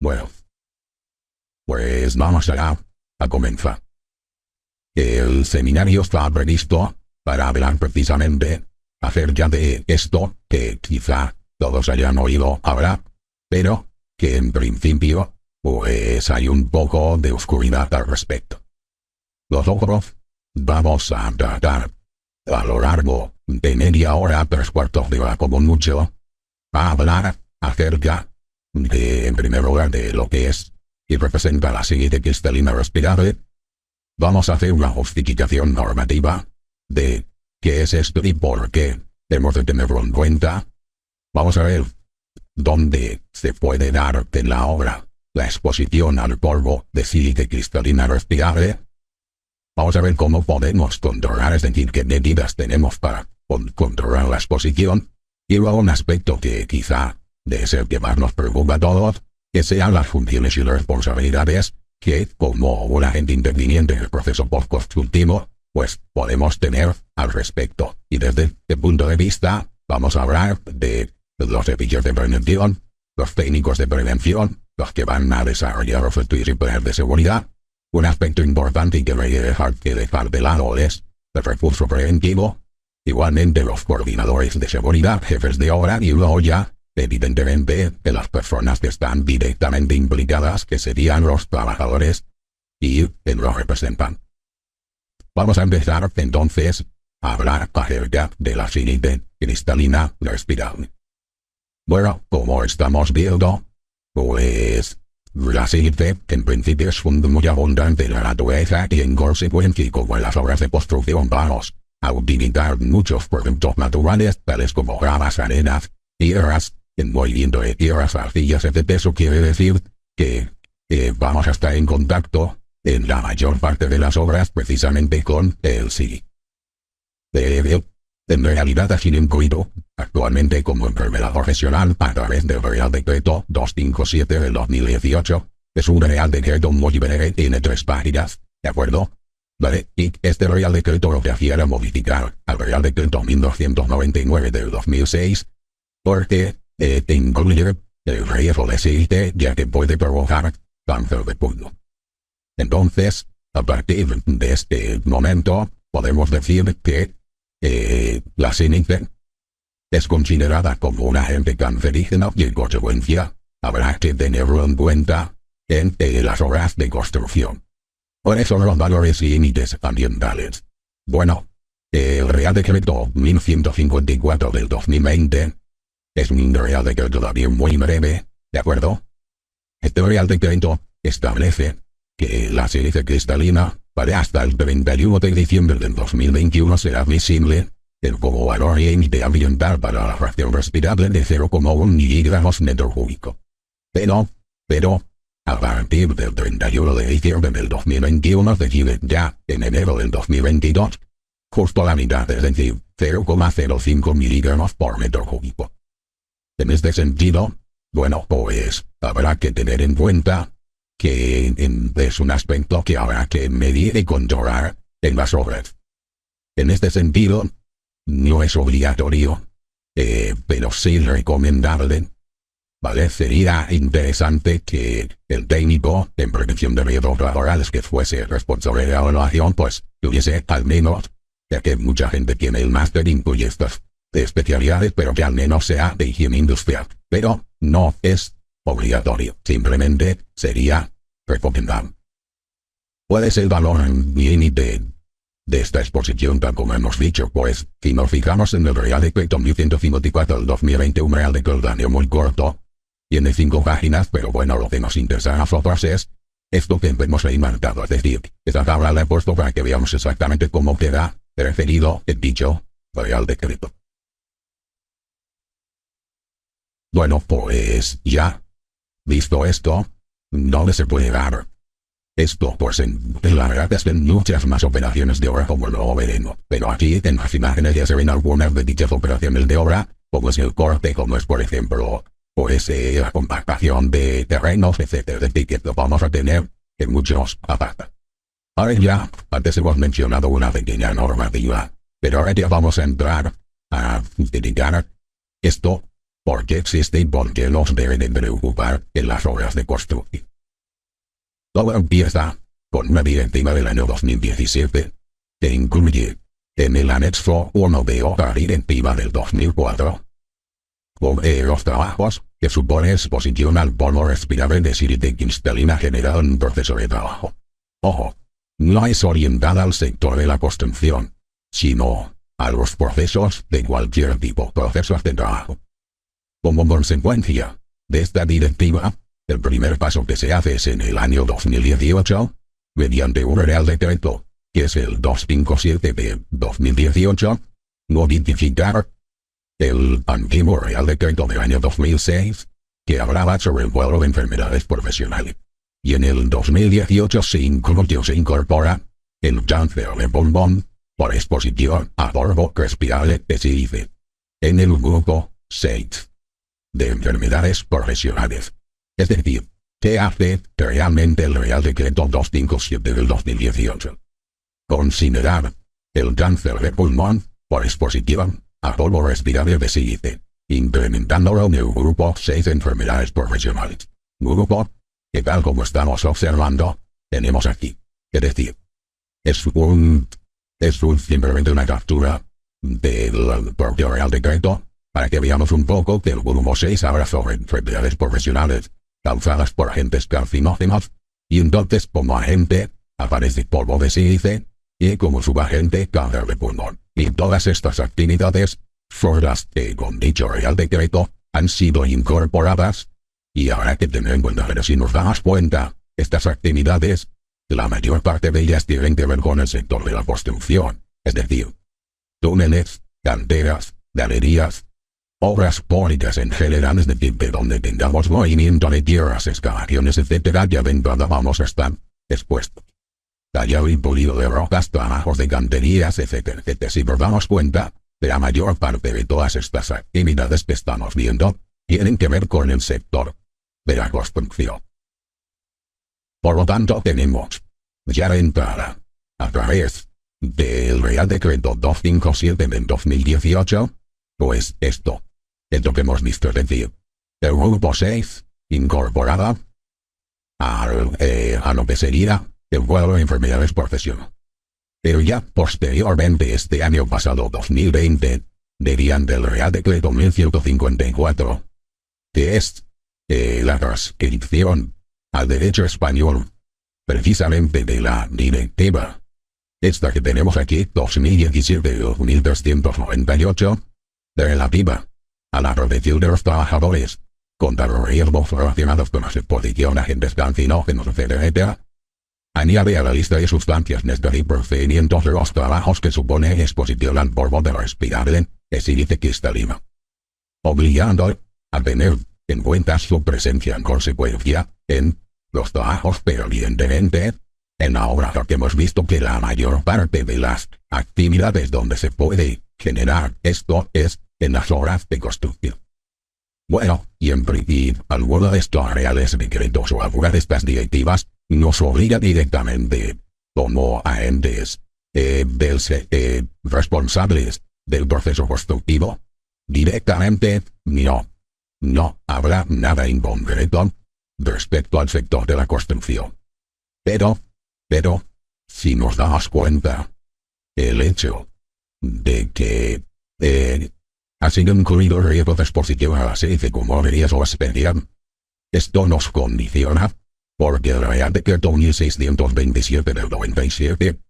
Bueno, pues vamos allá, a comenzar. El seminario está previsto para hablar precisamente acerca de esto que quizá todos hayan oído hablar, pero que en principio pues hay un poco de oscuridad al respecto. Nosotros vamos a tratar a lo largo de media hora, 3/4 de hora como mucho, a hablar acerca de, en primer lugar, de lo que es y representa la síntesis cristalina respirable. Vamos a hacer una justificación normativa de qué es esto y por qué hemos de tenerlo en cuenta. Vamos a ver dónde se puede dar en la obra la exposición al polvo de síntesis cristalina respirable. Vamos a ver cómo podemos controlar, es decir, qué medidas tenemos para controlar la exposición. Y luego un aspecto que quizá de ser que más nos preocupa a todos, que sean las funciones y las responsabilidades que, como un agente interviniente en el proceso postconstructivo, pues podemos tener al respecto. Y desde este punto de vista, vamos a hablar de los servicios de prevención, los técnicos de prevención, los que van a desarrollar los estudios de seguridad. Un aspecto importante que no hay que dejar de lado es el recurso preventivo. Igualmente los coordinadores de seguridad, jefes de obra y luego ya, evidentemente, de las personas que están directamente implicadas, que serían los trabajadores y los representantes. Vamos a empezar entonces a hablar acerca de la síntesis cristalina respirable. Bueno, como estamos viendo, pues la síntesis en principio es muy abundante en la naturaleza y en consecuencia, como en las obras de construcción vamos a utilizar muchos productos naturales tales como gravas, arenas, tierras, en movimiento de tierras, arcillas, etc. Eso quiere decir que vamos a estar en contacto en la mayor parte de las obras precisamente con el sí. En realidad ha sido incluido actualmente como enfermedad profesional a través del Real Decreto 257 del 2018. Es un Real Decreto muy breve, tiene 3 páginas, ¿de acuerdo? Vale, y este Real Decreto lo que hacía era modificar al Real Decreto 1299 del 2006, porque te incluye el riesgo de síntesis, ya que puede provocar cáncer de pulmón. Entonces, a partir de este momento, podemos decir que la síntesis es considerada como un agente cancerígeno y en consecuencia habrá que tenerlo en cuenta en las obras de construcción. Por eso los valores y límites ambientales. Bueno, el Real Decreto 1154 del 2020 es un Real Decreto todavía muy breve, ¿de acuerdo? Este Real Decreto establece que la síntesis cristalina para hasta el 31 de diciembre del 2021 será visible como valor límite ambiental para la fracción respirable de 0,1 miligramos metro cúbico. Pero, a partir del 31 de diciembre del 2021, es decir, ya en enero del 2022, justo la mitad, es decir, 0,05 miligramos por metro cúbico. En este sentido, bueno, pues habrá que tener en cuenta que es un aspecto que habrá que medir y controlar en las obras. En este sentido, no es obligatorio, pero sí recomendable. Vale, sería interesante que el técnico en prevención de riesgos laborales que fuese responsable de la evaluación, pues tuviese al menos, ya que mucha gente tiene el máster, incluye estas especialidades, pero que al menos sea de higiene industrial. Pero no es obligatorio, simplemente sería recomendable. ¿Cuál es el valor límite de esta exposición tal como hemos dicho? Pues, si nos fijamos en el Real Decreto 1154 del 2020, un Real Decreto muy corto, tiene 5 páginas, pero bueno, lo que nos interesa a nosotros es esto que hemos ahí marcado, es decir, esta tabla la he puesto para que veamos exactamente cómo queda referido el dicho Real Decreto. Bueno, pues ya, visto esto, ¿dónde se puede dar esto? Pues la verdad es que en muchas más operaciones de obra como lo veremos, pero aquí en las imágenes ya se ven algunas de dichas operaciones de obra, como es el corte, como es por ejemplo, pues la compactación de terrenos, etc. Es decir, que lo vamos a tener en muchos apartados. Ahora ya, antes hemos mencionado una pequeña normativa, pero ahora ya vamos a entrar a utilizar esto ¿Por qué existe y por qué nos deben de preocupar en las obras de construcción? Todo empieza con una directiva del año 2017, que incluye, en el anexo 1 de otra directiva del 2004, los trabajos que supone exposición al polvo respirable de silicequistalina generado en un proceso de trabajo. Ojo, no es orientada al sector de la construcción, sino a los procesos de cualquier tipo, procesos de trabajo. Como consecuencia de esta directiva, el primer paso que se hace es en el año 2018, mediante un Real Decreto, que es el 257 de 2018, modificar el antiguo Real Decreto del año 2006, que hablaba sobre el cuadro de enfermedades profesionales. Y en el 2018 se incorpora el cáncer de pulmón por exposición a polvo respirable que se dice en el grupo 6 de enfermedades profesionales. Es decir, ¿qué hace realmente el Real Decreto 257 del 2018? Considerar el cáncer de pulmón por exposición a polvo respirable de sílice, implementándolo en el grupo 6 de enfermedades profesionales. Grupo que, tal como estamos observando, tenemos aquí. Es decir, es simplemente una captura del propio Real Decreto para que veamos un poco que el grupo 6 habla sobre enfermedades profesionales causadas por agentes carcinógenos, y entonces como agente aparece polvo de sílice y como subagente cáncer de pulmón. Y todas estas actividades son las que con dicho Real Decreto han sido incorporadas, y habrá que tener en cuenta, pero si nos damos cuenta, estas actividades, la mayor parte de ellas tienen que ver con el sector de la construcción, es decir, túneles, canteras, galerías, obras públicas en general, es decir, de donde tengamos movimiento de tierras, excavaciones, etc. Ya de entrada vamos a estar expuestos. Tallado y pulido de rocas, trabajos de canterías, etc. Si nos damos cuenta, la mayor parte de todas estas actividades que estamos viendo tienen que ver con el sector de la construcción. Por lo tanto, tenemos ya de entrada, a través del Real Decreto 257 del 2018, pues esto es lo que hemos visto, es decir, el grupo 6 incorporada a lo que sería el cuadro de enfermedades profesionales. Pero ya posteriormente, este año pasado 2020, mediante el Real Decreto 1154, que es la transcripción al derecho español, precisamente de la directiva, esta que tenemos aquí, 2017-2398, relativa a la protección de los trabajadores contra los riesgos relacionados con la exposición a agentes carcinógenos, etc., añade a la lista de sustancias y procedimientos de los trabajos que supone exposición al polvo de respirable de sílice cristalino, obligando a tener en cuenta su presencia en consecuencia en los trabajos, pero evidentemente en la obra, porque hemos visto que la mayor parte de las actividades donde se puede generar esto es en las obras de construcción. Bueno, y en principio, alguno de estos reales decretos o alguna de estas directivas nos obliga directamente, como agentes responsables del proceso constructivo, directamente no habrá nada en concreto respecto al sector de la construcción. Pero, si nos damos cuenta, el hecho de que ha sido incluido el riesgo de exposición a la sílice como riesgo especial, esto nos condiciona, porque el Real Decreto 1627 del 97,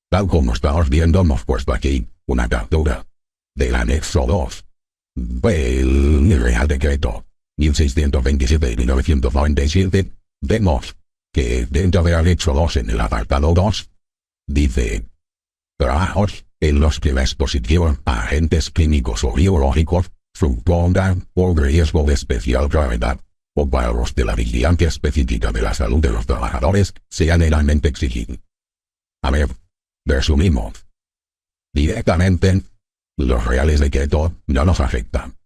tal como estamos viendo, hemos puesto aquí una captura del anexo 2 del Real Decreto 1627 de 1997, vemos que dentro del anexo 2, en el apartado 2, dice: trabajos en los que la exposición a agentes químicos o biológicos supongan un riesgo de especial gravedad, o para los de la vigilancia específica de la salud de los trabajadores, sean realmente exigidos. A ver, resumimos. Directamente, los reales decretos no nos afectan.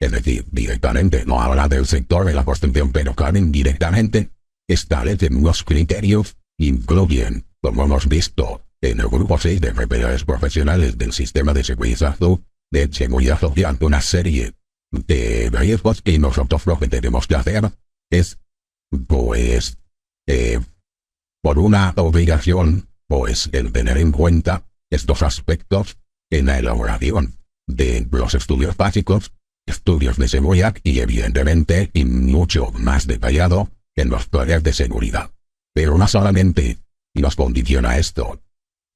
Es decir, directamente no habla del sector de la construcción, pero claro, indirectamente establecen unos criterios, incluyen, como hemos visto, en el grupo 6 de enfermedades profesionales del sistema de seguridad social, una serie de riesgos que nosotros lo que tenemos que hacer es, pues, por una obligación, pues el tener en cuenta estos aspectos en la elaboración de los estudios básicos, estudios de seguridad y evidentemente y mucho más detallado en los planes de seguridad. Pero no solamente nos condiciona esto,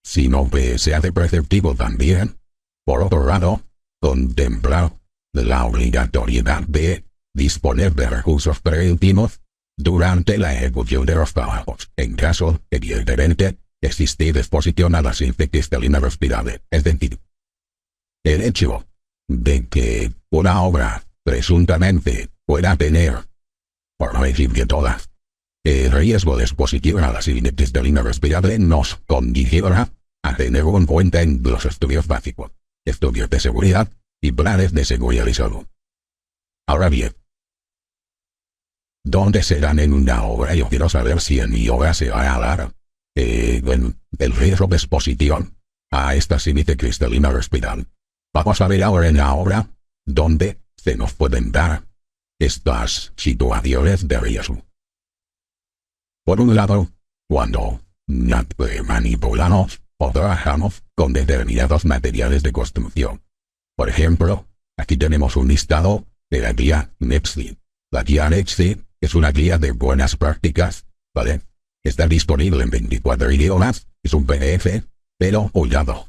sino que se hace preceptivo también, por otro lado, contemplar la obligatoriedad de disponer de recursos preventivos durante la ejecución de los trabajos, en caso, evidentemente, existe exposición a las infecciones de línea respirable. Es decir, el hecho de que una obra presuntamente pueda tener, por no decir que todas, el riesgo de exposición a las infecciones de línea respirable nos condiciona a tener en cuenta en los estudios básicos, estudios de seguridad y planes de seguridad y salud. Ahora bien, ¿dónde se dan en una obra? Yo quiero saber si en mi obra se va a dar el riesgo de exposición a esta símite cristalina respirable. Vamos a ver ahora en la obra dónde se nos pueden dar estas situaciones de riesgo. Por un lado, cuando manipulamos o trabajamos con determinados materiales de construcción. Por ejemplo, aquí tenemos un listado de la guía NEPSI. La guía NEPSI es una guía de buenas prácticas, ¿vale? Está disponible en 24 idiomas, es un PDF, pero cuidado,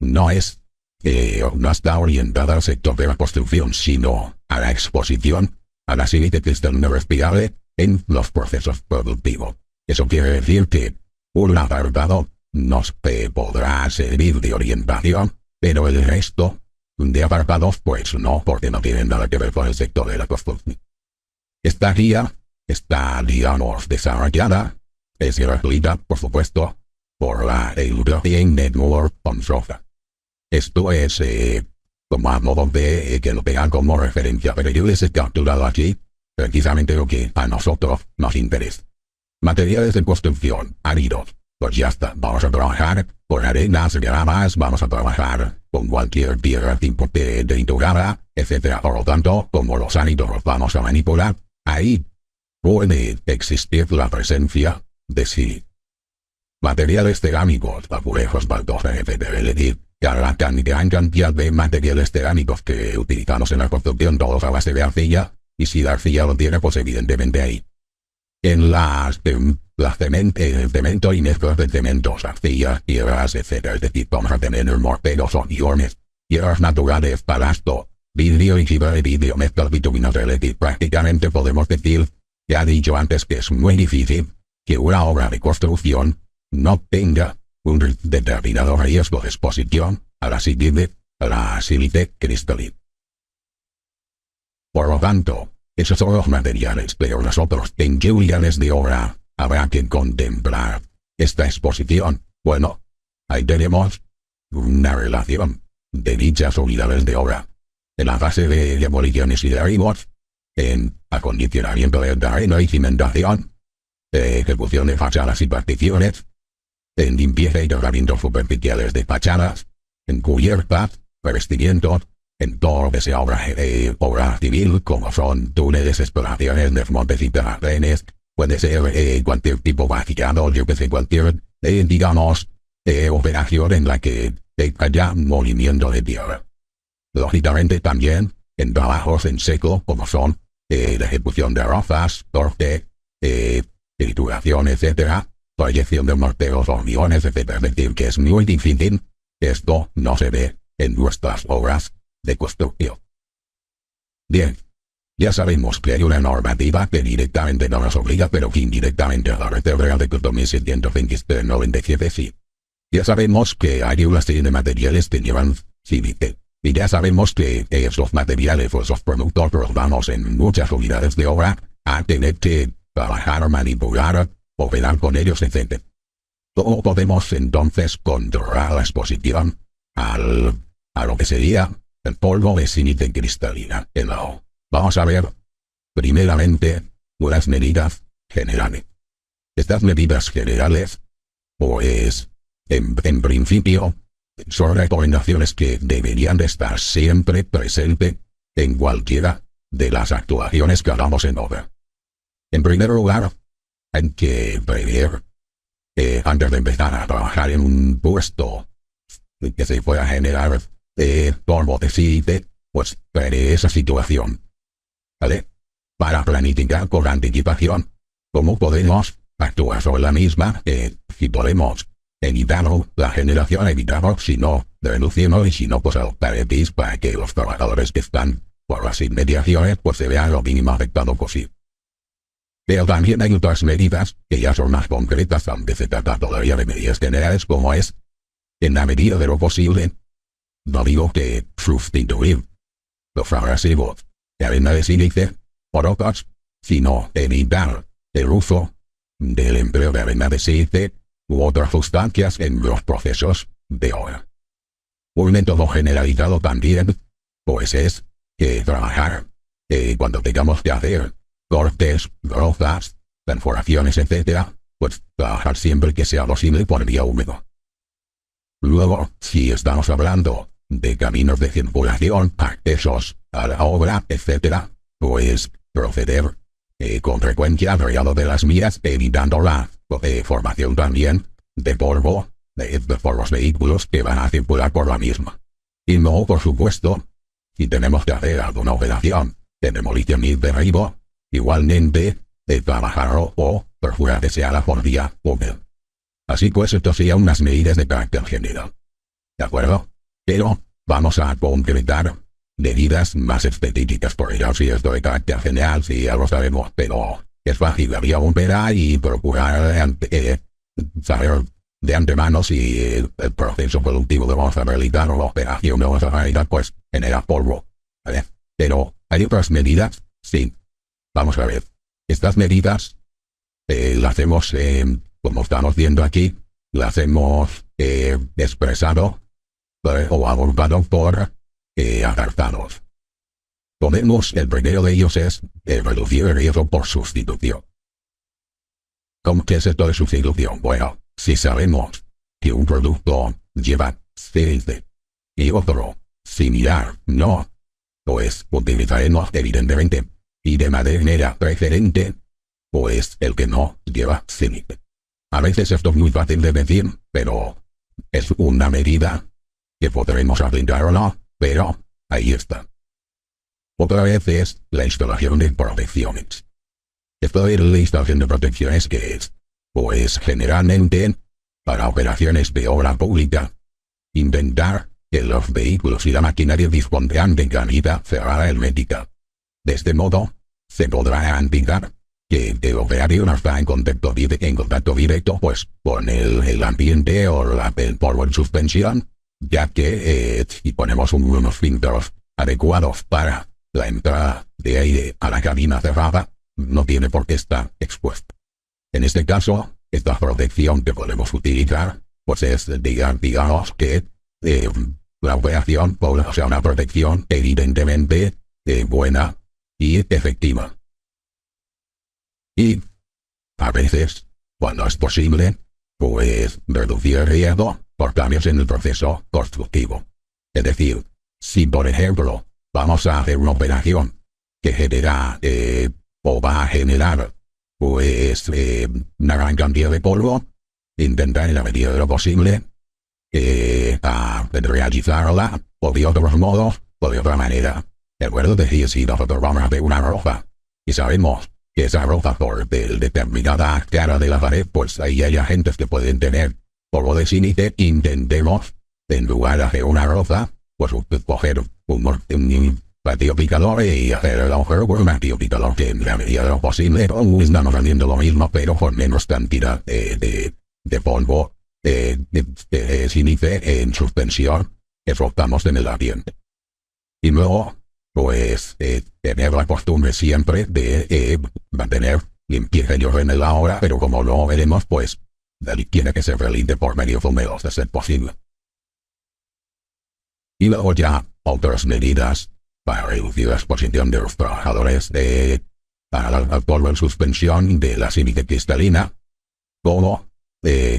no está orientada al sector de la construcción, sino a la exposición a la símite cristalina respirable en los procesos productivos. Eso quiere decir que un apartado nos podrá servir de orientación, pero el resto de apartados pues no, porque no tienen nada que ver con el sector de la construcción. Esta guía está, digamos, desarrollada, es gratuita, por supuesto, por la European Network on Software. Esto es, como a modo de que lo tengan como referencia, pero yo les he capturado aquí precisamente lo que a nosotros nos interesa. Materiales de construcción, áridos. Pues ya está, vamos a trabajar con arenas, gramas, vamos a trabajar con cualquier tierra tipo de triturada, etc. Por lo tanto, como los áridos los vamos a manipular, ahí puede existir la presencia de materiales cerámicos, azulejos, baldosas, etc. Es decir, la gran cantidad de materiales cerámicos que utilizamos en la construcción, todos a base de arcilla, y si la arcilla lo tiene, pues evidentemente ahí. En el cemento y mezclas de cementos, arcillas, tierras, etc. Es decir, vamos a tener morteros o guiones, hierbas naturales, balasto, vidrio y fibra de vidrio, mezclas bituminosas. Es decir, prácticamente podemos decir, ya he dicho antes que es muy difícil que una obra de construcción no tenga un determinado riesgo de exposición a la sílice cristalina. Por lo tanto, esos son los materiales, pero nosotros, ¿en qué unidades de obra habrá que contemplar esta exposición? Bueno, ahí tenemos una relación de dichas unidades de obra. En la fase de demoliciones y derribos, en acondicionamiento de terreno y cimentación, ejecución de fachadas y particiones, en limpieza y tratamientos superficiales de fachadas, en cubiertas, revestimientos, en todo lo que sea obra civil, como son túneles, exploraciones, desmontes y terracenes, puede ser cualquier tipo vaciado, yo que sé, cualquier, digamos, operación en la que haya movimiento de tierra. Lógicamente también en trabajos en seco, como son la ejecución de rozas, corte, trituración, etc., proyección de morteros, hormigones, etc. Es decir, que es muy difícil, esto no se ve en nuestras obras de construcción. Bien, ya sabemos que hay una normativa que directamente no nos obliga, pero que indirectamente a la Red Real de 2727 sí. Ya sabemos que hay una serie de materiales que llevan sílice. Y ya sabemos que esos materiales o esos productos los vamos en muchas unidades de obra a tener que trabajar, manipular, operar con ellos, etc. ¿Cómo podemos entonces controlar la exposición a lo que sería el polvo de sílice cristalina en la O? Vamos a ver, primeramente, unas medidas generales. Estas medidas generales, pues, en principio, son recomendaciones que deberían de estar siempre presentes en cualquiera de las actuaciones que hagamos en obra. En primer lugar, hay que prever antes de empezar a trabajar en un puesto que se pueda generar polvo de sitio, pues prevé esa situación, ¿vale? Para planificar con anticipación cómo podemos actuar sobre la misma, si podemos evitarlo, la generación evitarlo, si no, reducirlo, y si no, pues adoptar para que los trabajadores que están por las inmediaciones pues se vean lo mínimo afectado posible. Pero también hay otras medidas que ya son más concretas, aunque se trata todavía de medidas generales, como es, en la medida de lo posible, no digo que sustituir los agresivos de arena de sílice por otros, sino evitar el uso del empleo de arena de sílice u otras sustancias en los procesos de obra. Un método generalizado también, pues es que trabajar cuando tengamos que hacer cortes, grozas, perforaciones, etc., pues trabajar siempre que sea posible por vía húmedo. Luego, si estamos hablando de caminos de circulación, accesos a la obra, etc., pues proceder con frecuencia al regado de las vías, evitando la formación también de polvo por los vehículos que van a circular por la misma. Y luego, por supuesto, si tenemos que hacer alguna operación de demolición y derribo, igualmente de trabajarlo o perforar deseada por vía húmeda. Así pues, esto serían unas medidas de carácter general. ¿De acuerdo? Pero vamos a concretar medidas más específicas, por ello, si esto de carácter general, si ya lo sabemos, pero es fácil, había operar y procurar saber de antemano si el proceso productivo que vamos a realizar o la operación que vamos a realizar, pues genera polvo, ¿vale? Pero hay otras medidas, sí. Vamos a ver, estas medidas las hemos, como estamos viendo aquí, las hemos expresado o abordado por apartados. Podemos, el primero de ellos es reducir el riesgo por sustitución. ¿Cómo que es esto de sustitución? Bueno, si sabemos que un producto lleva sílice y otro similar no, pues utilizaremos evidentemente y de manera preferente, pues el que no lleva sílice. A veces esto es muy fácil de decir, pero es una medida que podremos aplicar o no, pero ahí está. Otra vez es la instalación de protecciones. Esto de la instalación de protecciones, ¿qué es? Pues generalmente, para operaciones de obra pública, intentar que los vehículos y la maquinaria dispongan de canilla cerrada hermética. De este modo, se podrá garantizar que el operario no está en contacto directo pues con el ambiente o el polvo en suspensión, ya que si ponemos unos filtros adecuados para la entrada de aire a la cabina cerrada, no tiene por qué estar expuesto. En este caso, esta protección que podemos utilizar, pues es, digamos que la operación, o sea, una protección evidentemente buena y efectiva. Y a veces, cuando es posible, pues reducir el riesgo por cambios en el proceso constructivo. Es decir, si por ejemplo vamos a hacer una operación que genera o va a generar pues una gran cantidad de polvo, intentar en la medida de lo posible a realizarla o de otros modos o de otra manera. ¿De acuerdo? Es decir, si nosotros vamos a hacer una ropa y sabemos que esa ropa por determinada cara de la pared, pues ahí hay agentes que pueden tener polvo de sílice, intentemos, en lugar de hacer una ropa, pues coger un martillo picador y hacer el agujero con un martillo picador, que en la medida de lo posible pues, estamos haciendo lo mismo, pero con menos cantidad de polvo de sílice en suspensión que flotamos en el ambiente. Y luego, pues, tener la costumbre siempre de mantener limpieza y orden en la obra, pero como lo veremos, pues, tiene que ser reliente por medios húmedos, de ser posible. Y luego ya otras medidas para reducir la exposición de los trabajadores al polvo en suspensión de la sílice cristalina, como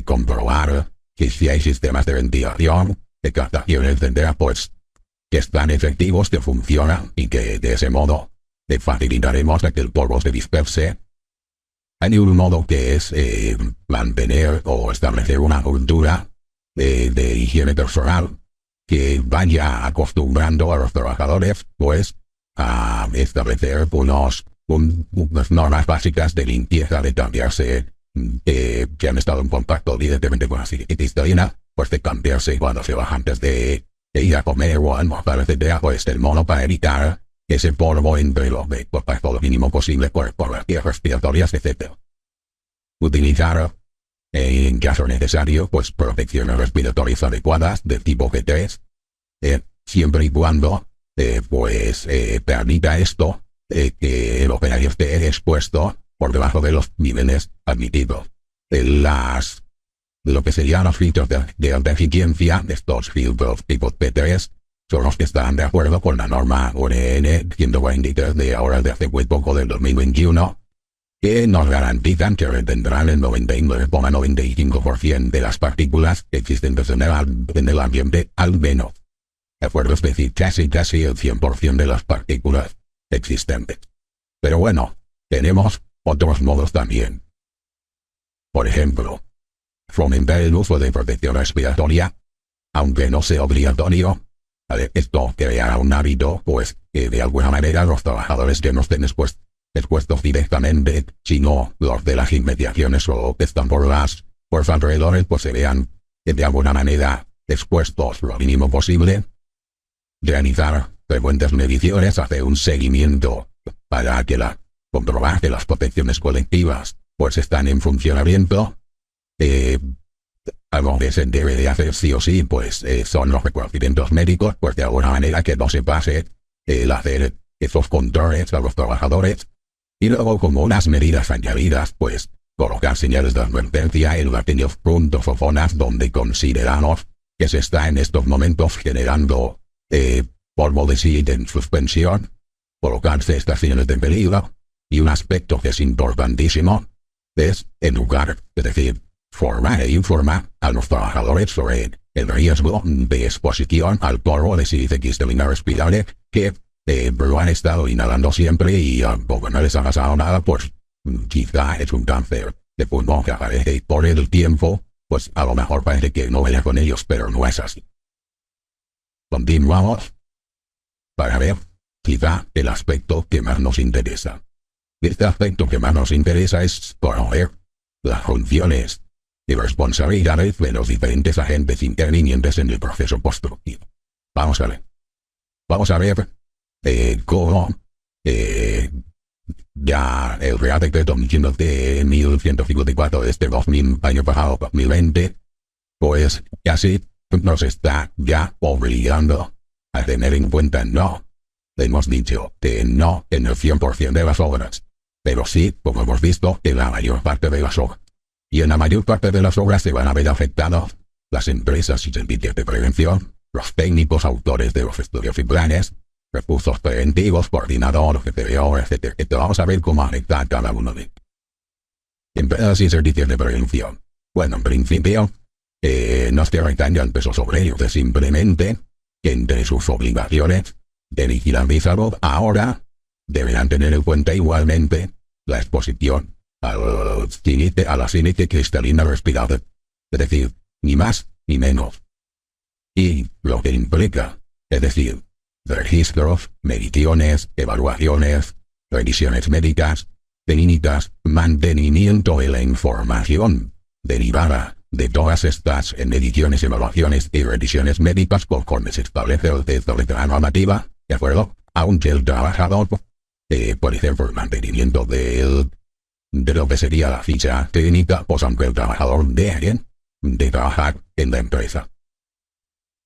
comprobar que si hay sistemas de ventilación, de captación, etc., pues que están efectivos, que funcionan y que de ese modo le facilitaremos a que el polvo se disperse. Hay un modo que es mantener o establecer una cultura de higiene personal que vaya acostumbrando a los trabajadores pues a establecer unas normas básicas de limpieza, de cambiarse, que han estado en contacto evidentemente con la cristalina, pues de cambiarse cuando se va antes de ir a comer o almorzar, etcétera, pues el modo para evitar ese polvo entre los de contacto lo mínimo posible por las vías respiratorias, etcétera. Utilizar, en caso necesario, pues protecciones respiratorias adecuadas de tipo G3, siempre y cuando permita esto que el operario esté expuesto por debajo de los niveles admitidos. Lo que serían los filtros de alta eficiencia, de estos filtros tipo P3, son los que están de acuerdo con la norma ORN 143 de ahora de hace muy poco del 2021, que nos garantizan que retendrán el 99,95% de las partículas existentes en el ambiente, al menos. De acuerdo, es decir, casi el 100% de las partículas existentes. Pero bueno, tenemos otros modos también. Por ejemplo, fomentar el uso de protección respiratoria, aunque no sea obligatorio. Esto creará un hábito, pues, que de alguna manera los trabajadores que no estén expuestos directamente, sino los de las inmediaciones o que están por alrededores, pues se vean de alguna manera expuestos lo mínimo posible. Realizar frecuentes mediciones, hacer un seguimiento para comprobar que las protecciones colectivas pues están en funcionamiento. Algo que se debe de hacer sí o sí, pues son los reconocimientos médicos, pues de alguna manera que no se pase el hacer esos controles a los trabajadores. Y luego, como unas medidas añadidas, pues colocar señales de advertencia en aquellos puntos o zonas donde consideramos que se está en estos momentos generando polvo de sitio en suspensión, colocarse estas señales de peligro. Y un aspecto que es importantísimo es educar, es decir, formar e informar a los trabajadores sobre el riesgo de exposición al polvo de sílice cristalina respirable que lo han estado inhalando siempre y aunque no les ha pasado nada, pues quizá es un cáncer de pulmón que aparece y por el tiempo, pues a lo mejor parece que no vaya con ellos, pero no es así. Continuamos para ver quizá el aspecto que más nos interesa. Este aspecto que más nos interesa es conocer las funciones y responsabilidades de los diferentes agentes intervinientes en el proceso constructivo. Vamos a ver cómo ya el Real Decreto 1154 de este año pasado, 2020, pues casi nos está ya obligando a tener en cuenta hemos dicho que no en el 100% de las obras, pero sí, como hemos visto, en la mayor parte de las obras. Y en la mayor parte de las obras se van a ver afectados las empresas y servicios de prevención, los técnicos autores de los estudios y planes, recursos preventivos, coordinadores, GTO, etc. Vamos a ver cómo afecta a cada uno de ellos. Empresas y servicios de prevención. Bueno, en principio, no es que recaigan peso sobre ellos, es simplemente que entre sus obligaciones de vigilancia y salud ahora deberán tener en cuenta igualmente la exposición a la sílice cristalina respirable, es decir, ni más ni menos. Y lo que implica, es decir, registros, mediciones, evaluaciones, revisiones médicas, clínicas, mantenimiento de la información derivada de todas estas mediciones, evaluaciones y revisiones médicas conforme se establece la normativa, ¿de acuerdo? Aunque el trabajador, por ejemplo, el mantenimiento de lo que sería la ficha clínica, pues aunque el trabajador deje de trabajar en la empresa.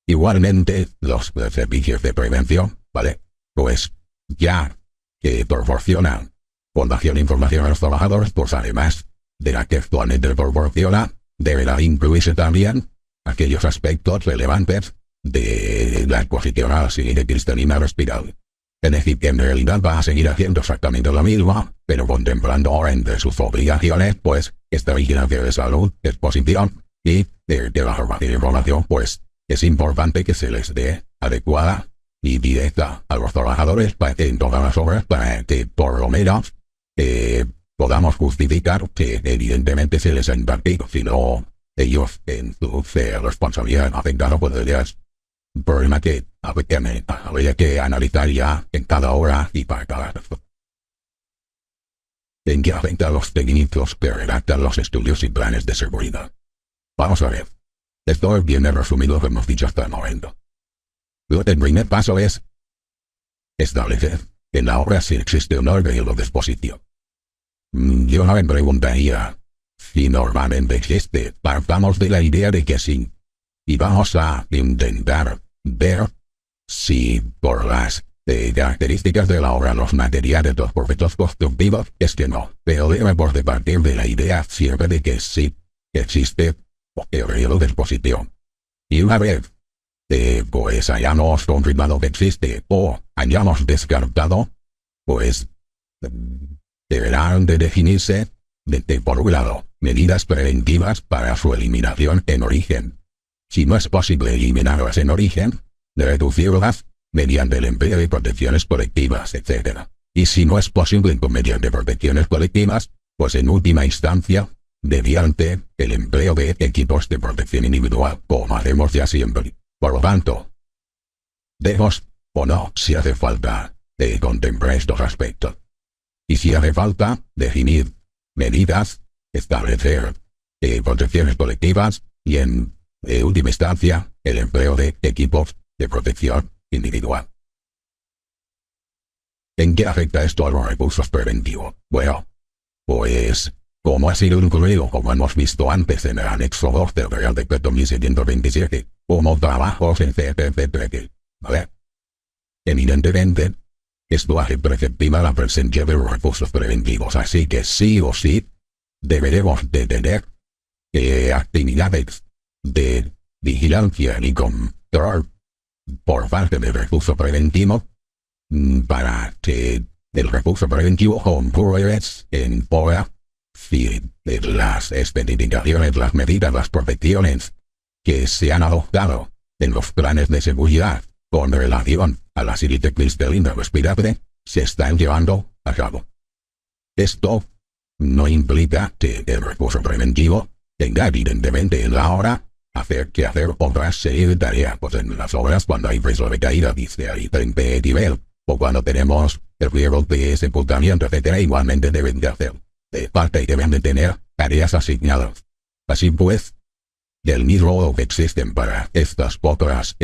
Igualmente, los servicios de prevención, ¿vale? Pues ya que proporcionan fundación e información a los trabajadores, pues además de la que actualmente proporciona, deberá incluirse también aquellos aspectos relevantes de la exposición a la sílice cristalina respirable. Es decir, que en realidad va a seguir haciendo exactamente lo mismo, pero contemplando ahora entre sus obligaciones, pues, esta vigilancia de salud, exposición y de la formación y información, pues, es importante que se les dé adecuada y directa a los trabajadores en todas las obras para que por lo menos podamos justificar que evidentemente se les ha impartido, sino ellos en su responsabilidad afectada por ellas. Problema que habría que analizar ya en cada hora y para cada en qué afecta a los técnicos que redactan los estudios y planes de seguridad. Vamos a ver. Esto es bien resumido lo que hemos dicho hasta el momento. El primer paso es establecer en la obra si existe un orden o disposición. Yo me preguntaría si normalmente existe. Partamos de la idea de que sí. Y vamos a intentar ver si por las características de la obra, los materiales, los procesos constructivos, es que no. Pero debemos de partir de la idea siempre de que sí existe el disposición. Y una vez pues hayamos confirmado que existe o hayamos descartado, pues deberán de definirse por un lado medidas preventivas para su eliminación en origen. Si no es posible eliminarlas en origen, de reducirlas mediante el empleo de protecciones colectivas, etc. Y si no es posible mediante protecciones colectivas, pues en última instancia, mediante el empleo de equipos de protección individual, como hacemos ya siempre. Por lo tanto, debemos o no, si hace falta, contemplar estos aspectos. Y si hace falta, definir medidas, establecer protecciones colectivas y en última instancia, el empleo de equipos de protección individual. ¿En qué afecta esto a los recursos preventivos? Bueno, pues, como ha sido incluido, como hemos visto antes en el anexo 2 del Real Decreto 1727, como trabajos en CPPP, ¿vale? Evidentemente, esto hace perceptiva la presencia de los recursos preventivos, así que sí o sí, deberemos de tener actividades de vigilancia y control por parte del recurso preventivo para que el recurso preventivo compruebe en prueba si las especificaciones, las medidas, las protecciones que se han adoptado en los planes de seguridad con relación a la sílice cristalina respirable se están llevando a cabo. Esto no implica que el recurso preventivo tenga evidentemente en la hora hacer otras serie de tareas, pues en las obras cuando hay riesgo de caída, dice ahí en nivel, o cuando tenemos el riesgo de sepultamiento, etc., igualmente deben de hacer de parte y deben de tener tareas asignadas. Así pues, del mismo modo que existen para estas otras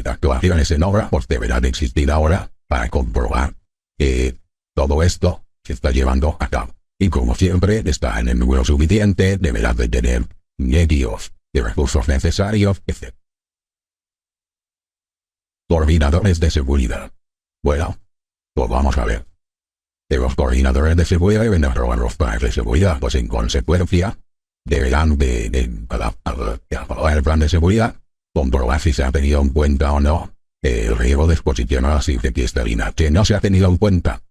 actuaciones en obra, pues deberá de existir ahora para comprobar que todo esto se está llevando a cabo. Y como siempre está en el número suficiente, deberá de tener medios de recursos necesarios, etc. Coordinadores de seguridad. Bueno, pues vamos a ver. De los coordinadores de seguridad deben aprobar los planes de seguridad, pues en consecuencia deberán de aprobar el plan de seguridad, comprobar si se ha tenido en cuenta o no el riesgo de exposición a la sílice cristalina que no se ha tenido en cuenta.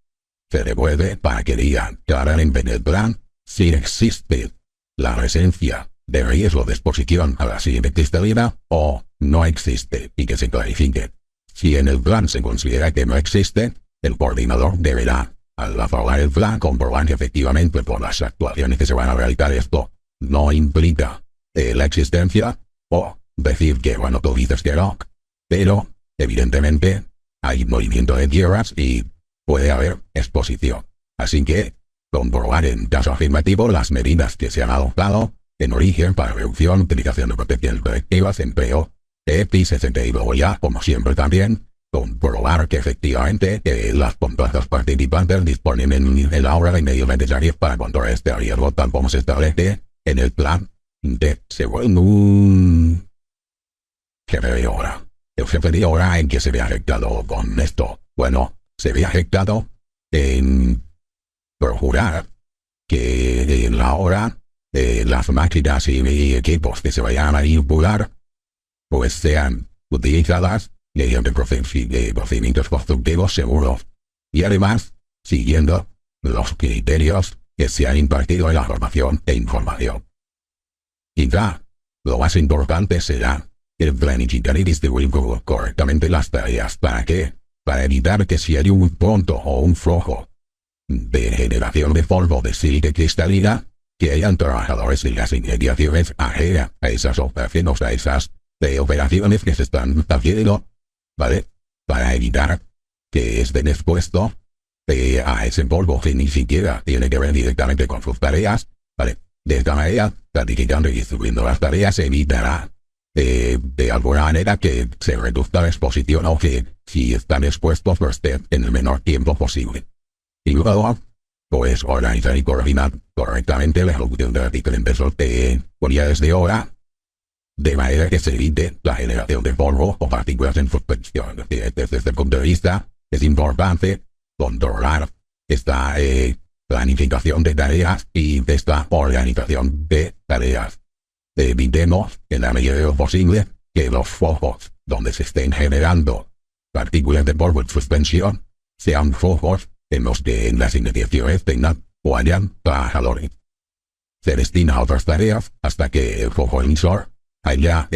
Se devuelve para que digan claramente en el plan si existe la presencia de riesgo de exposición a la sílice cristalina o no existe y que se clarifique. Si en el plan se considera que no existe, el coordinador deberá, al aprobar el plan, comprobar que efectivamente por las actuaciones que se van a realizar esto no implica la existencia o decir que, bueno, tú dices que no, pero evidentemente hay movimiento de tierras y puede haber exposición. Así que, comprobar en caso afirmativo las medidas que se han adoptado en origen para reducción, utilización de protecciones colectivas, empleo, EPI-60 y luego ya, como siempre también, comprobar que efectivamente las plazas participantes disponen en la obra de medios necesarios para controlar este riesgo tal como se establece en el plan de seguridad. Jefe de obra. El jefe de obra en que se ve afectado con esto. Bueno, se ve afectado en procurar que en la obra las máquinas y equipos que se vayan a manipular pues sean utilizadas mediante procedimientos constructivos seguros y además siguiendo los criterios que se han impartido en la formación e información. Quizá lo más importante será El planificar y distribuir correctamente las tareas. ¿Para qué? Para evitar que si hay un punto o un flujo de generación de polvo de sílice cristalina, que hayan trabajadores de las inmediaciones ajenas a esas operaciones, a esas operaciones que se están haciendo, ¿vale? Para evitar que estén expuestos a ese polvo que ni siquiera tiene que ver directamente con sus tareas, ¿vale? De esta manera, planificando y distribuyendo las tareas se evitará de alguna manera que se reduzca la exposición o que si están expuestos pues estén en el menor tiempo posible. Y luego, pues organizar y coordinar correctamente la ejecución de las diferentes unidades de obra, de manera que se evite la generación de polvo o partículas en suspensión. Desde este punto de vista, es importante controlar esta planificación de tareas y esta organización de tareas. Evitemos, en la medida de lo posible, que los focos donde se estén generando partículas de polvo en suspensión sean focos en los que en las inmediaciones tengan o hayan trabajadores. Se destina a otras tareas hasta que el foco emisor haya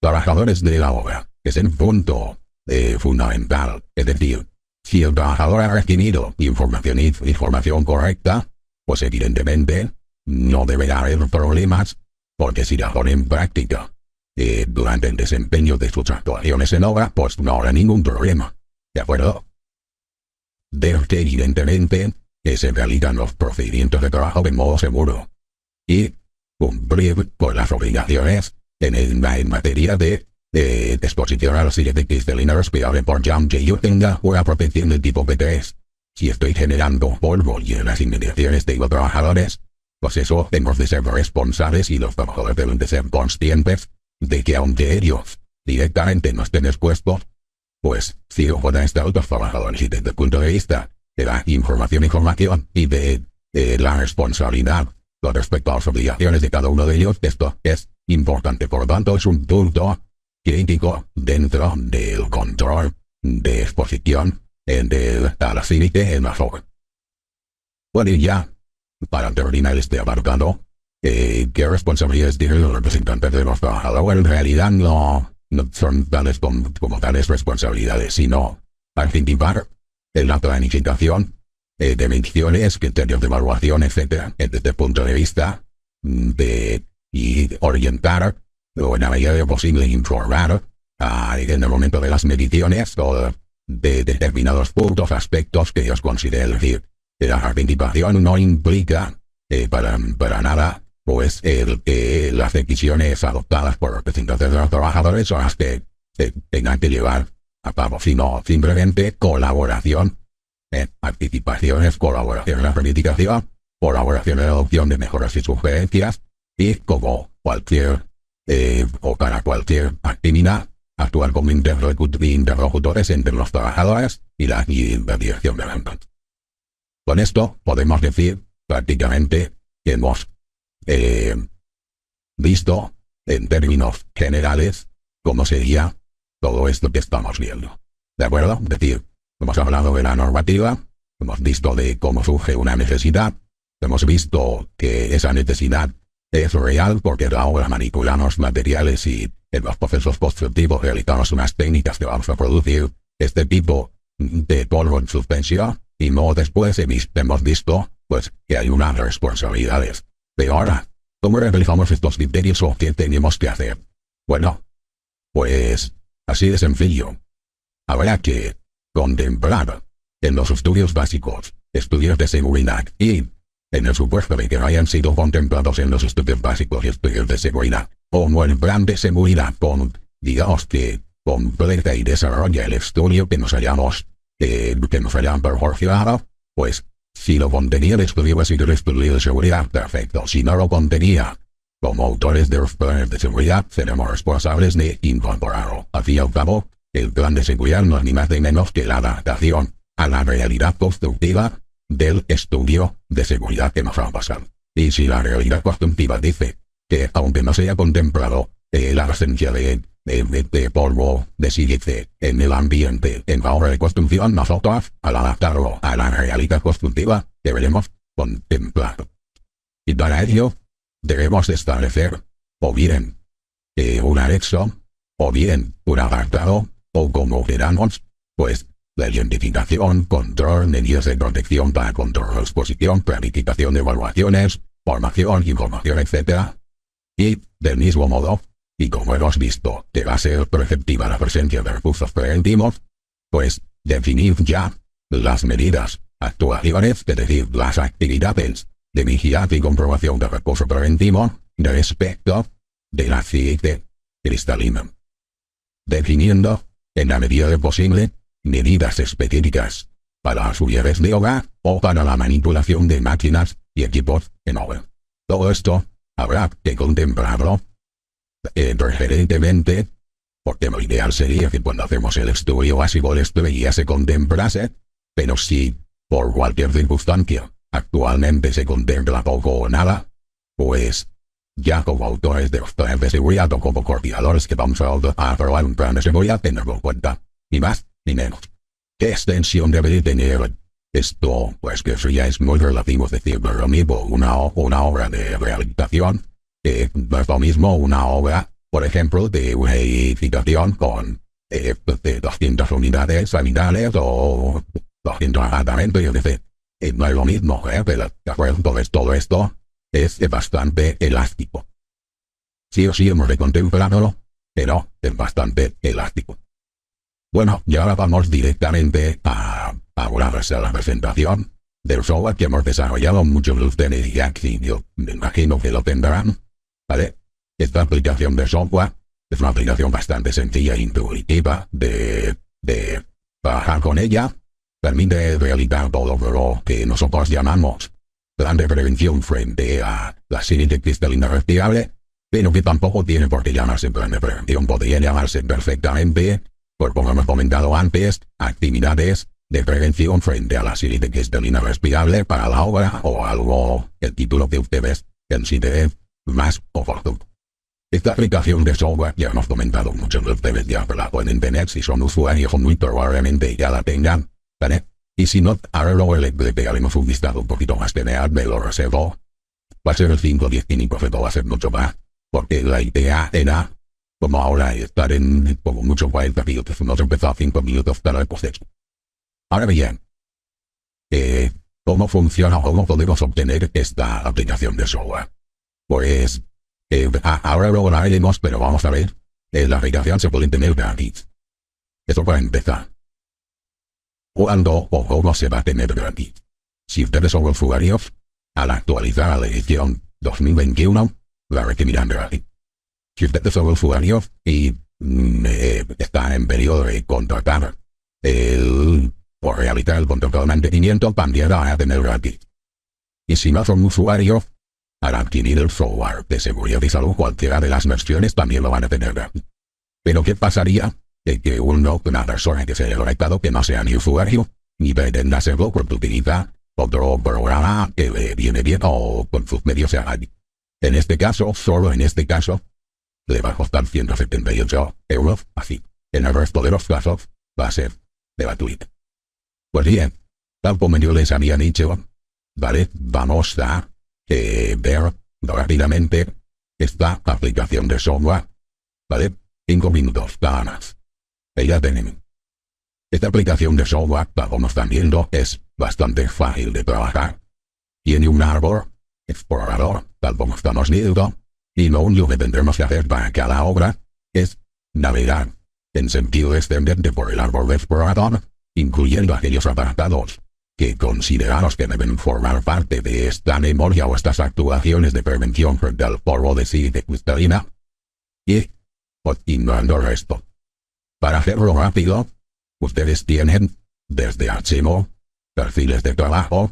trabajadores de la obra, que es el punto fundamental. Es decir, si el trabajador ha recibido información correcta, pues evidentemente no deberá haber problemas, porque si la pone en práctica durante el desempeño de sus actuaciones en obra, pues no habrá ningún problema. ¿De acuerdo? Debe que evidentemente que se realizan los procedimientos de trabajo de modo seguro y cumplir con las obligaciones en materia de exposición a la sílice cristalina respirable por jam que yo tenga una protección del tipo P3. Si estoy generando polvo y en las inmediaciones tengo trabajadores, pues eso hemos de ser responsables y los trabajadores deben de ser conscientes de que aunque ellos directamente no estén expuestos, pues si pueden estar otros trabajadores y desde el punto de vista de la información y de la responsabilidad con respecto a las obligaciones de cada uno de ellos, esto es importante. Por lo tanto, es un punto crítico dentro del control de exposición a la sílice en la zona. Bueno, y ya, para terminar este apartado, ¿qué responsabilidades tienen los representantes de los trabajadores? En realidad no son tales como tales responsabilidades, sino participar en la planificación de mediciones, criterios de evaluación, etc. Desde el punto de vista y orientar, o en la medida de lo posible informar en el momento de las mediciones o de determinados puntos, aspectos que ellos consideren. Es decir, la participación no implica para nada pues las decisiones adoptadas por representantes de los trabajadores son las que tengan que llevar a cabo, sino simplemente colaboración, participaciones, colaboración en la planificación, colaboración en la adopción de mejoras y sugerencias, y como cualquier o para cualquier actividad, actuar como interlocutores entre los trabajadores y la dirección de la empresa. Con esto podemos decir prácticamente que hemos visto en términos generales cómo sería todo esto que estamos viendo. ¿De acuerdo? Es decir, hemos hablado de la normativa, hemos visto de cómo surge una necesidad, hemos visto que esa necesidad es real porque ahora manipulamos materiales y en los procesos constructivos realizamos unas técnicas que vamos a producir este tipo de polvo en suspensión y no después hemos visto pues que hay unas responsabilidades. Pero ahora, ¿cómo realizamos estos criterios o qué tenemos que hacer? Bueno, pues así de sencillo. Habrá que contemplar en los estudios básicos, estudios de seguridad y en el supuesto de que no hayan sido contemplados en los estudios básicos y estudios de seguridad, como el plan de seguridad digamos que completa y desarrolla el estudio que nos hayamos proporcionado, pues si lo contenía el estudio básico del estudio de seguridad, perfecto. Si no lo contenía, como autores de los planes de seguridad, seremos responsables de incorporarlo. Al fin y al cabo, el plan de seguridad no es ni más ni menos que la adaptación a la realidad constructiva del estudio de seguridad que nos va a pasar. Y si la realidad constructiva dice que, aunque no se haya contemplado la presencia de polvo de sílice en el ambiente en la obra de construcción, nosotros, al adaptarlo a la realidad constructiva, deberemos contemplarlo. Y para ello, debemos establecer o bien un anexo, o bien un apartado, o como queramos, pues la identificación, control, medidas de protección para control, exposición, planificación de evaluaciones, formación, información, etc. Y, del mismo modo, y como hemos visto que va a ser preceptiva la presencia de recursos preventivos, pues definir ya las medidas, actuaciones, es decir, las actividades de vigilancia y comprobación de recurso preventivo respecto del aceite cristalino. Definiendo, en la medida de posible, medidas específicas para las unidades de hogar o para la manipulación de máquinas y equipos en hogar. Todo esto habrá que contemplarlo preferentemente, porque lo ideal sería que cuando hacemos el estudio básico de esto ya se contemplase, pero si, por cualquier circunstancia, actualmente se contempla poco o nada, pues ya como autores de los planes de seguridad o como coordinadores que vamos a aprobar un plan de seguridad, tenerlo en cuenta, ni más ni menos. ¿Qué extensión debe tener esto? Pues que eso ya es muy relativo, es decir, no es lo mismo una obra de rehabilitación, no es lo mismo una obra, por ejemplo, de una edificación con de 200 unidades sanitarias o 200 apartamentos, y etc. No es lo mismo, pero de acuerdo, entonces todo esto es bastante elástico. Sí o sí hemos de contemplarlo, pero es bastante elástico. Bueno, y ahora vamos directamente a una la presentación del software que hemos desarrollado. Muchos de ustedes ya que yo me imagino que lo tendrán, ¿vale? Esta aplicación de software es una aplicación bastante sencilla e intuitiva de trabajar con ella. Permite realizar todo lo que nosotros llamamos plan de prevención frente a la aceite cristalina respirable, pero que tampoco tiene por qué llamarse plan de prevención. Podría llamarse perfectamente, por como hemos comentado antes, actividades de prevención frente a la aceite cristalina respirable para la obra o algo, el título que ustedes consideren más oportuno. Esta aplicación de software ya hemos comentado muchos de ustedes ya la pueden tener si son usuarios muy probablemente ya la tengan, ¿vale? Y si no, ahora luego le pegaremos un vistazo un poquito más general, me lo reservo. Va a ser el 5-10 va a ser mucho más, porque la idea era, como ahora, estar en como mucho 40 minutos, hemos empezado 5 minutos para el proceso. Ahora bien, ¿cómo funciona o cómo podemos obtener esta aplicación de software? Pues, ahora luego la veremos, pero vamos a ver, la aplicación se puede tener gratis. Eso para empezar. ¿Cuándo o cómo se va a tener gratis? Si ustedes son usuarios, al actualizar la edición 2021, la recibirán gratis. Si ustedes son usuarios y están en periodo de contratar o realizar el contrato de mantenimiento, también van a tener gratis. Y si no son usuarios, al adquirir el software de seguridad y salud, cualquiera de las versiones también lo van a tener gratis. Pero ¿qué pasaría de que una persona que se haya conectado que no sea ni usuario, ni pretenda hacerlo porque utiliza otro programa que le viene bien o con sus medios en este caso, solo en este caso, le va a costar 178 euros, así. En el resto de los casos, va a ser gratuito. Pues bien, tal como yo les había dicho, vale, vamos a ver rápidamente esta aplicación de software, vale, 5 minutos, nada más. Ya tenemos. Esta aplicación de software, como están viendo, es bastante fácil de trabajar. Tiene un árbol explorador, tal como estamos viendo, y lo único que tendremos que hacer para cada obra es navegar en sentido descendente por el árbol explorador, incluyendo aquellos apartados que consideramos que deben formar parte de esta memoria o estas actuaciones de prevención frente al polvo de aceite cristalina, y continuando el resto. Para hacerlo rápido, ustedes tienen, desde archivo, perfiles de trabajo,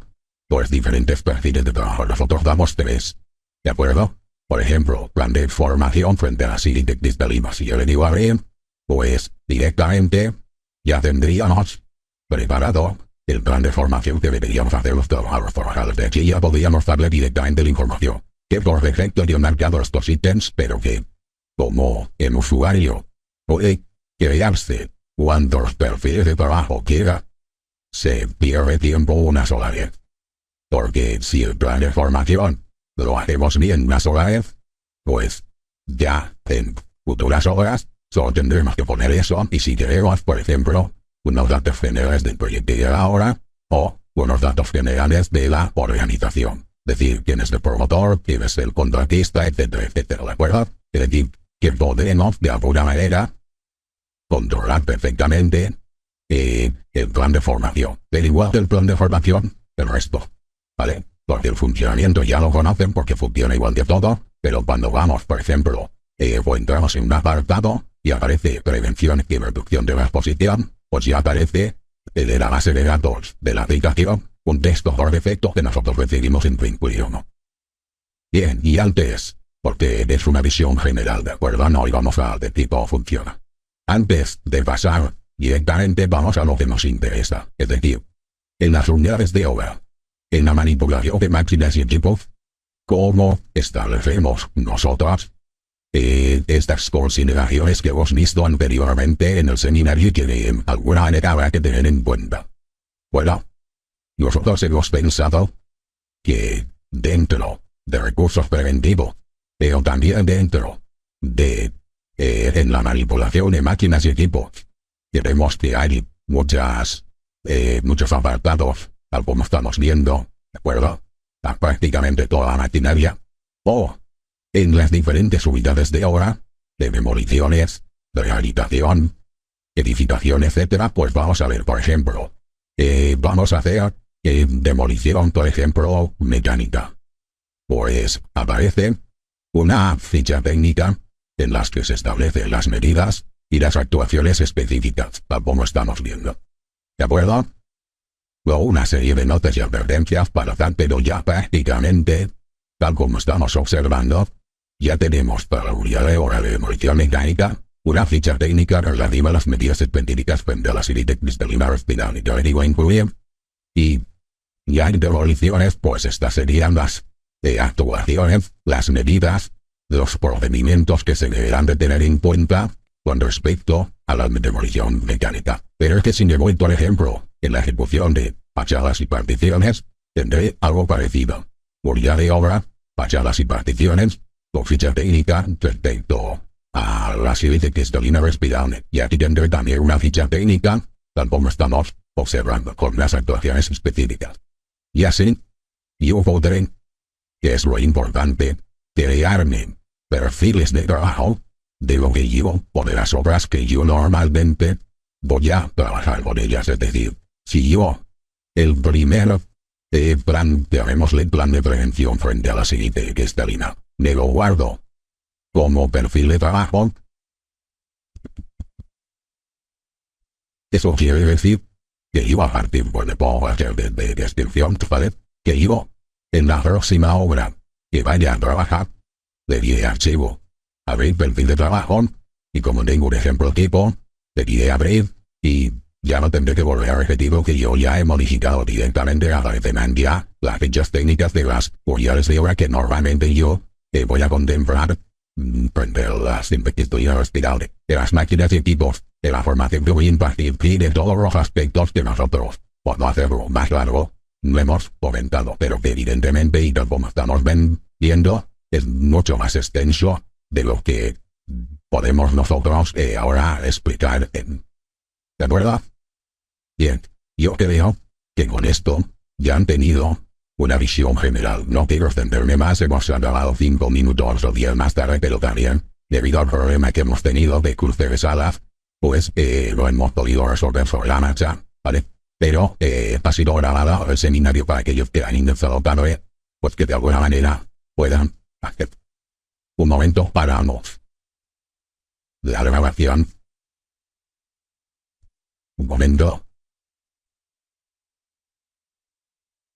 pues diferentes perfiles de trabajo. Nosotros damos 3, ¿de acuerdo? Por ejemplo, plan de formación frente a la aceite cristalina. Si yo le digo abrir, pues directamente ya tendríamos preparado el plan de formación que deberíamos hacer los trabajadores. De aquí ya podríamos darle directamente la información, que por defecto yo he marcado estos ítems, pero que, como el usuario puede crearse cuantos perfiles de trabajo quiera, se pierde tiempo una sola vez. Porque si el plan de formación lo hacemos bien una sola vez, pues Ya, en futuras horas, solo tendremos que poner eso y si queremos, por ejemplo, unos datos generales del proyecto de ahora, o unos datos generales de la organización. Decir quién es el promotor, quién es el contratista, etcétera, etcétera, ¿de acuerdo? Es decir, que podemos, de alguna manera, controlar perfectamente el plan de formación. Pero igual del plan de formación, el resto, ¿vale? Porque el funcionamiento ya lo conocen porque funciona igual de todo, pero cuando vamos, por ejemplo, o entramos en un apartado y aparece prevención y reducción de la exposición, pues ya aparece de la base de datos de la aplicación un texto por defecto que nosotros recibimos en Twinkly 1. Bien, y antes, porque es una visión general, ¿de acuerdo? No íbamos a de tipo funciona. Antes de pasar, directamente vamos a lo que nos interesa, es decir, en las unidades de obra, en la manipulación de máquinas y equipos, ¿cómo establecemos nosotros estas consideraciones que hemos visto anteriormente en el seminario que de alguna manera habrá que tener en cuenta? Bueno, nosotros hemos pensado que dentro de recursos preventivos, pero también dentro de en la manipulación de máquinas y equipos, queremos que hay muchos apartados, tal como estamos viendo, ¿de acuerdo? A prácticamente toda la maquinaria, o en las diferentes unidades de obra, de demoliciones, de rehabilitación, edificación, etcétera, pues vamos a ver, por ejemplo, vamos a hacer demolición, por ejemplo, mecánica. Pues aparece una ficha técnica en las que se establecen las medidas y las actuaciones específicas, tal como estamos viendo. ¿De acuerdo? O una serie de notas y advertencias para tal, pero ya prácticamente, tal como estamos observando, ya tenemos para la unidad de obra de demolición mecánica una ficha técnica relativa a las medidas específicas frente a las disciplinas de incluir. Y ya en demoliciones, pues estas serían las actuaciones, las medidas, los procedimientos que se deberán de tener en cuenta con respecto a la demolición mecánica. Pero es que sin embargo, por ejemplo, en la ejecución de fachadas y particiones, tendré algo parecido. Unidad de obra, fachadas y particiones, con ficha técnica respecto a las disciplinas respirables. Y aquí tendré también una ficha técnica, tal como estamos observando, con las actuaciones específicas. Y así, yo podré, que es lo importante, crearme perfiles de trabajo de lo que yo, o de las obras que yo normalmente voy a trabajar con ellas. Es decir, si yo, el primer plan, llamémosle el plan de prevención frente a la siguiente cristalina, me lo guardo como perfil de trabajo, eso quiere decir que yo a partir de descripción, ¿vale? Que yo, en la próxima obra que vaya a trabajar, le diré archivo, abrir perfil de trabajo, y como tengo un ejemplo tipo, le diré abrir, y ya no tendré que volver a repetir lo que yo ya he modificado directamente. Aparecerán ya las fichas técnicas de las unidades de obra que normalmente yo voy a contemplar frente a las disciplinas respirables, de las máquinas y equipos, de la formación que voy a impartir y de todos los aspectos que nosotros, por no hacerlo más largo, no hemos comentado, pero que evidentemente, y tal como estamos viendo, es mucho más extenso de lo que podemos nosotros ahora explicar. ¿De acuerdo? Bien, yo creo que con esto ya han tenido una visión general. No quiero extenderme más, hemos acabado 5 minutos o 10 más tarde, pero también, debido al problema que hemos tenido de cruce de salas, pues lo hemos podido resolver sobre la marcha, ¿vale? Pero ha sido grabado el seminario para aquellos que han intentado tarde, pues que de alguna manera puedan hacer. Un momento, paramos la grabación. Un momento.